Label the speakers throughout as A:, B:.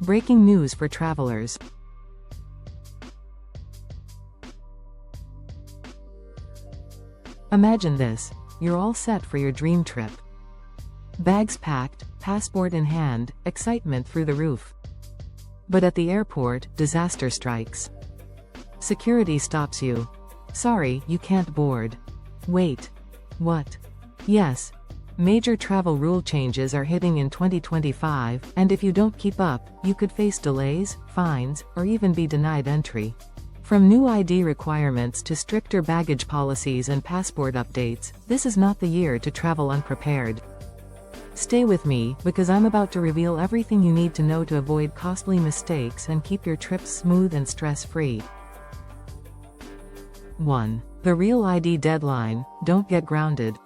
A: Breaking news for travelers. Imagine this. You're all set for your dream trip. Bags packed, passport in hand, excitement through the roof. But at the airport, disaster strikes. Security stops you. Sorry, you can't board. Wait. What? Yes. Major travel rule changes are hitting in 2025, and if you don't keep up, you could face delays, fines, or even be denied entry. From new ID requirements to stricter baggage policies and passport updates, this is not the year to travel unprepared. Stay with me, because I'm about to reveal everything you need to know to avoid costly mistakes and keep your trips smooth and stress-free. 1. The real ID deadline. Don't get grounded.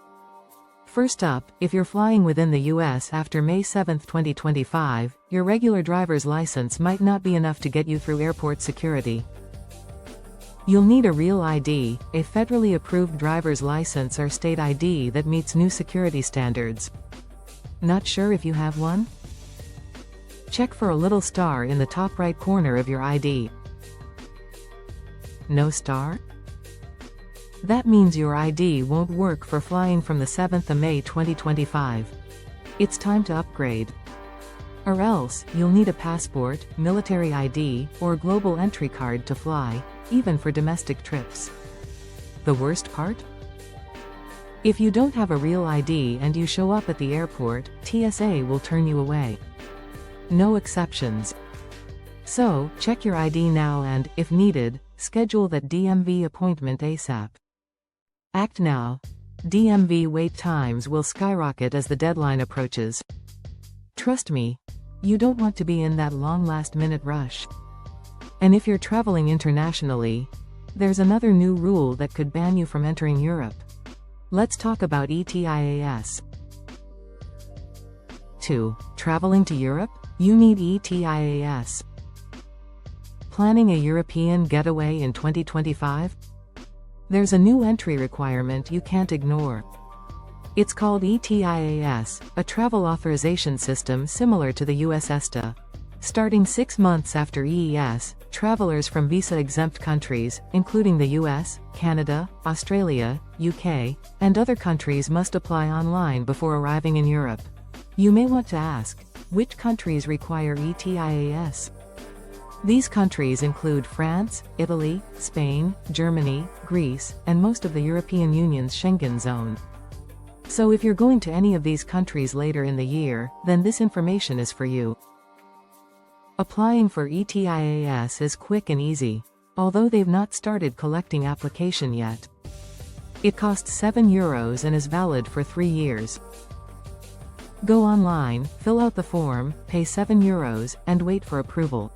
A: First up, if you're flying within the US after May 7, 2025, your regular driver's license might not be enough to get you through airport security. You'll need a real ID, a federally approved driver's license or state ID that meets new security standards. Not sure if you have one? Check for a little star in the top right corner of your ID. No star? That means your ID won't work for flying from the 7th of May 2025. It's time to upgrade. Or else, you'll need a passport, military ID, or global entry card to fly, even for domestic trips. The worst part? If you don't have a real ID and you show up at the airport, TSA will turn you away. No exceptions. So, check your ID now and, if needed, schedule that DMV appointment ASAP. Act now. DMV wait times will skyrocket as the deadline approaches. Trust me, you don't want to be in that long last-minute rush. And if you're traveling internationally, there's another new rule that could ban you from entering Europe. Let's talk about ETIAS. 2. Traveling to Europe? You need ETIAS. Planning a European getaway in 2025? There's a new entry requirement you can't ignore. It's called ETIAS, a travel authorization system similar to the US ESTA. Starting 6 months after EES, travelers from visa-exempt countries, including the US, Canada, Australia, UK, and other countries must apply online before arriving in Europe. You may want to ask, which countries require ETIAS? These countries include France, Italy, Spain, Germany, Greece, and most of the European Union's Schengen zone. So if you're going to any of these countries later in the year, then this information is for you. Applying for ETIAS is quick and easy, although they've not started collecting application yet. It costs €7 and is valid for 3 years. Go online, fill out the form, pay €7, and wait for approval.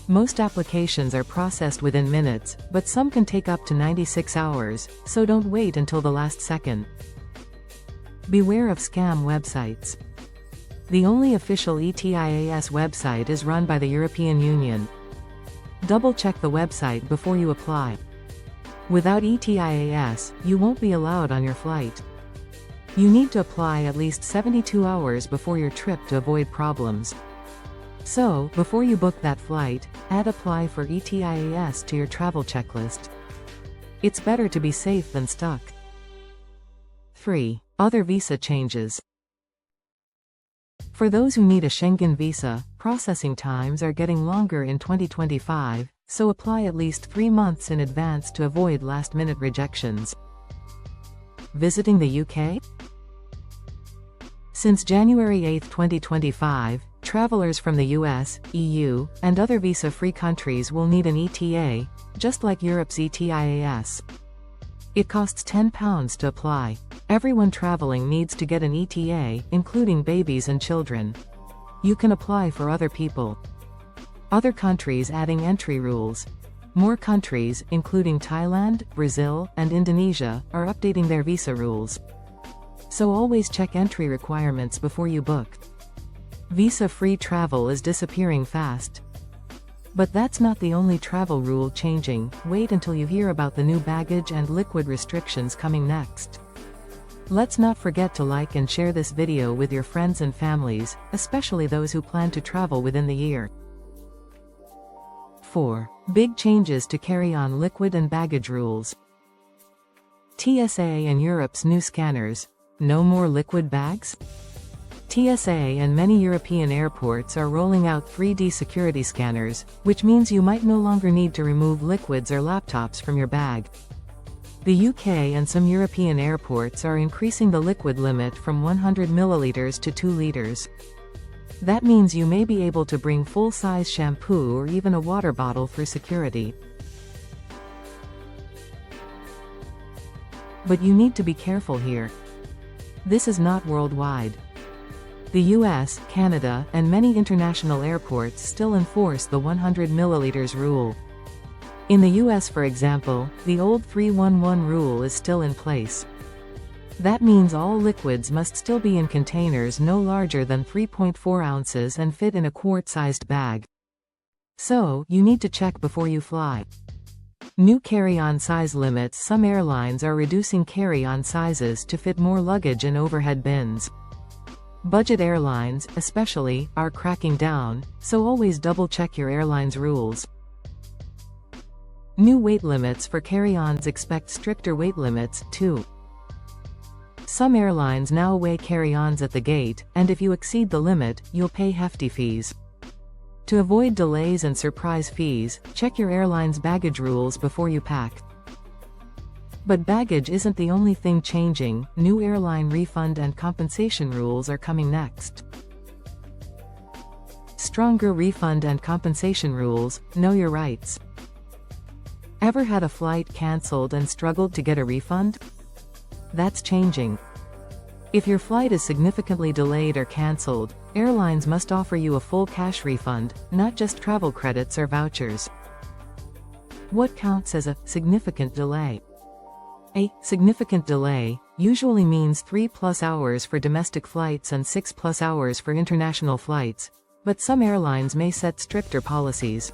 A: Most applications are processed within minutes, but some can take up to 96 hours, so don't wait until the last second. Beware of scam websites. The only official ETIAS website is run by the European Union. Double-check the website before you apply. Without ETIAS, you won't be allowed on your flight. You need to apply at least 72 hours before your trip to avoid problems. So, before you book that flight, add apply for ETIAS to your travel checklist. It's better to be safe than stuck. 3. Other visa changes. For those who need a Schengen visa, processing times are getting longer in 2025, so apply at least 3 months in advance to avoid last-minute rejections. Visiting the UK? Since January 8, 2025, travelers from the US, EU, and other visa-free countries will need an ETA, just like Europe's ETIAS. It costs £10 to apply. Everyone traveling needs to get an ETA, including babies and children. You can apply for other people. Other countries adding entry rules. More countries, including Thailand, Brazil, and Indonesia, are updating their visa rules. So always check entry requirements before you book. Visa-free travel is disappearing fast. But that's not the only travel rule changing. Wait until you hear about the new baggage and liquid restrictions coming next. Let's not forget to like and share this video with your friends and families, especially those who plan to travel within the year. 4. Big changes to carry-on liquid and baggage rules. TSA and Europe's new scanners. No more liquid bags? TSA and many European airports are rolling out 3D security scanners, which means you might no longer need to remove liquids or laptops from your bag. The UK and some European airports are increasing the liquid limit from 100 milliliters to 2 liters. That means you may be able to bring full-size shampoo or even a water bottle for security. But you need to be careful here. This is not worldwide. The US, Canada, and many international airports still enforce the 100 milliliters rule. In the US, for example, the old 311 rule is still in place. That means all liquids must still be in containers no larger than 3.4 ounces and fit in a quart-sized bag. So, you need to check before you fly. New carry-on size limits. Some airlines are reducing carry-on sizes to fit more luggage in overhead bins. Budget airlines, especially, are cracking down, so always double-check your airline's rules. New weight limits for carry-ons. Expect stricter weight limits, too. Some airlines now weigh carry-ons at the gate, and if you exceed the limit, you'll pay hefty fees. To avoid delays and surprise fees, check your airline's baggage rules before you pack. But baggage isn't the only thing changing. New airline refund and compensation rules are coming next. Stronger refund and compensation rules. Know your rights. Ever had a flight cancelled and struggled to get a refund? That's changing. If your flight is significantly delayed or cancelled, airlines must offer you a full cash refund, not just travel credits or vouchers. What counts as a significant delay? A significant delay usually means 3+ hours for domestic flights and 6+ hours for international flights, but some airlines may set stricter policies.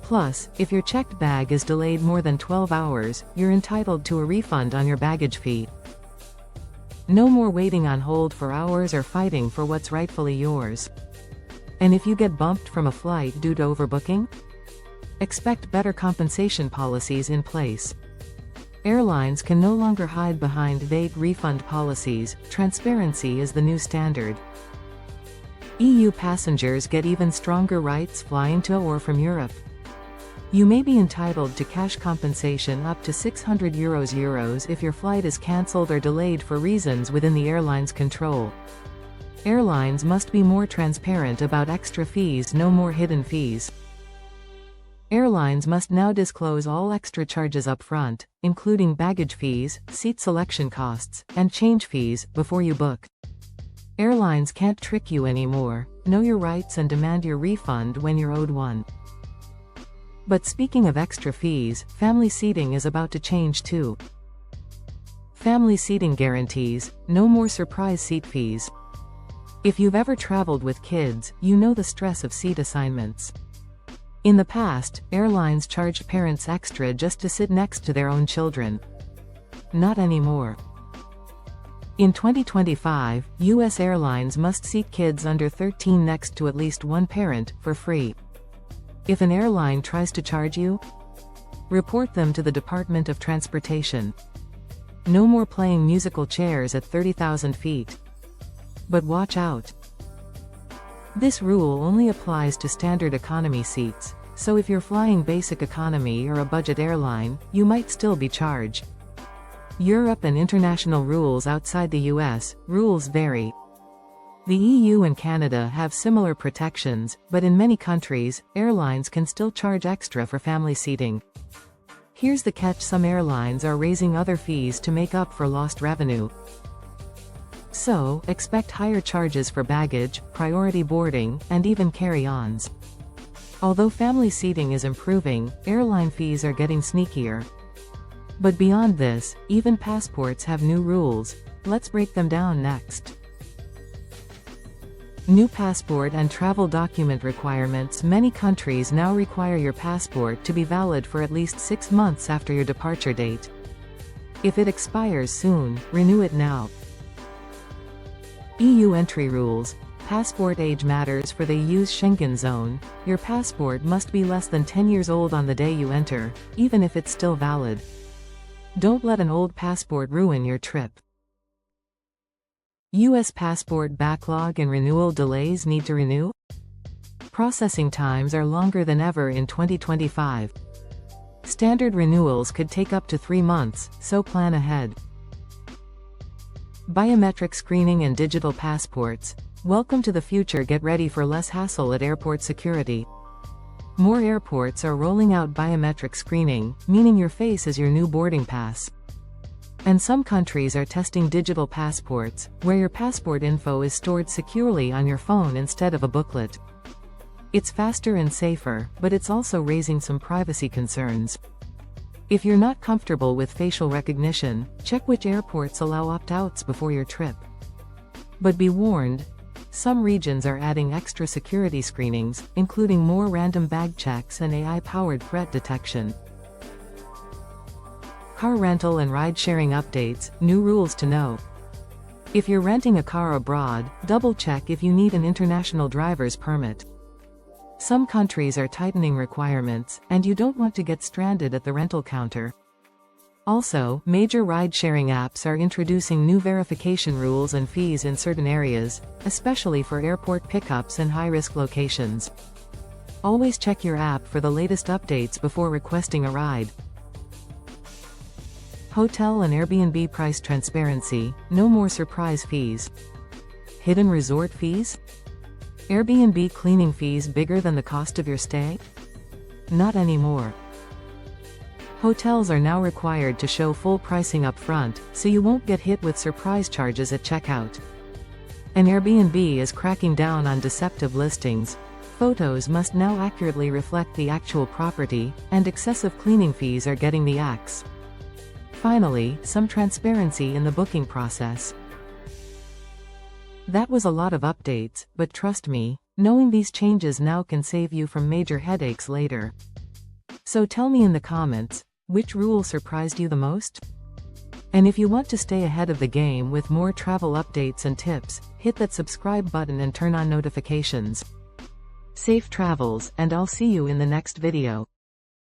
A: Plus, if your checked bag is delayed more than 12 hours, you're entitled to a refund on your baggage fee. No more waiting on hold for hours or fighting for what's rightfully yours. And if you get bumped from a flight due to overbooking? Expect better compensation policies in place. Airlines can no longer hide behind vague refund policies. Transparency is the new standard. EU passengers get even stronger rights flying to or from Europe. You may be entitled to cash compensation up to €600 if your flight is cancelled or delayed for reasons within the airline's control. Airlines must be more transparent about extra fees. No more hidden fees. Airlines must now disclose all extra charges up front, including baggage fees, seat selection costs, and change fees, before you book. Airlines can't trick you anymore. Know your rights and demand your refund when you're owed one. But speaking of extra fees, family seating is about to change too. Family seating guarantees. No more surprise seat fees. If you've ever traveled with kids, you know the stress of seat assignments. In the past, airlines charged parents extra just to sit next to their own children. Not anymore. In 2025, U.S. airlines must seat kids under 13 next to at least one parent, for free. If an airline tries to charge you, report them to the Department of Transportation. No more playing musical chairs at 30,000 feet. But watch out. This rule only applies to standard economy seats, so if you're flying basic economy or a budget airline, you might still be charged. Europe and international rules. Outside the US, rules vary. The EU and Canada have similar protections, but in many countries, airlines can still charge extra for family seating. Here's the catch: some airlines are raising other fees to make up for lost revenue. So, expect higher charges for baggage, priority boarding, and even carry-ons. Although family seating is improving, airline fees are getting sneakier. But beyond this, even passports have new rules. Let's break them down next. New passport and travel document requirements. Many countries now require your passport to be valid for at least 6 months after your departure date. If it expires soon, renew it now. EU entry rules. Passport age matters for the EU's Schengen zone. Your passport must be less than 10 years old on the day you enter, even if it's still valid. Don't let an old passport ruin your trip. U.S. passport backlog and renewal delays. Need to renew? Processing times are longer than ever in 2025. Standard renewals could take up to 3 months, so plan ahead. Biometric screening and digital passports. Welcome to the future. Get ready for less hassle at airport security. More airports are rolling out biometric screening, meaning your face is your new boarding pass. And some countries are testing digital passports, where your passport info is stored securely on your phone instead of a booklet. It's faster and safer, but it's also raising some privacy concerns. If you're not comfortable with facial recognition, check which airports allow opt-outs before your trip. But be warned, some regions are adding extra security screenings, including more random bag checks and AI-powered threat detection. Car rental and ride-sharing updates. New rules to know. If you're renting a car abroad, double-check if you need an international driver's permit. Some countries are tightening requirements, and you don't want to get stranded at the rental counter. Also, major ride-sharing apps are introducing new verification rules and fees in certain areas, especially for airport pickups and high-risk locations. Always check your app for the latest updates before requesting a ride. Hotel and Airbnb price transparency. No more surprise fees. Hidden resort fees? Airbnb cleaning fees bigger than the cost of your stay? Not anymore. Hotels are now required to show full pricing up front, so you won't get hit with surprise charges at checkout. And Airbnb is cracking down on deceptive listings. Photos must now accurately reflect the actual property, and excessive cleaning fees are getting the axe. Finally, some transparency in the booking process. That was a lot of updates, but trust me, knowing these changes now can save you from major headaches later. So tell me in the comments, which rule surprised you the most? And if you want to stay ahead of the game with more travel updates and tips, hit that subscribe button and turn on notifications. Safe travels, and I'll see you in the next video.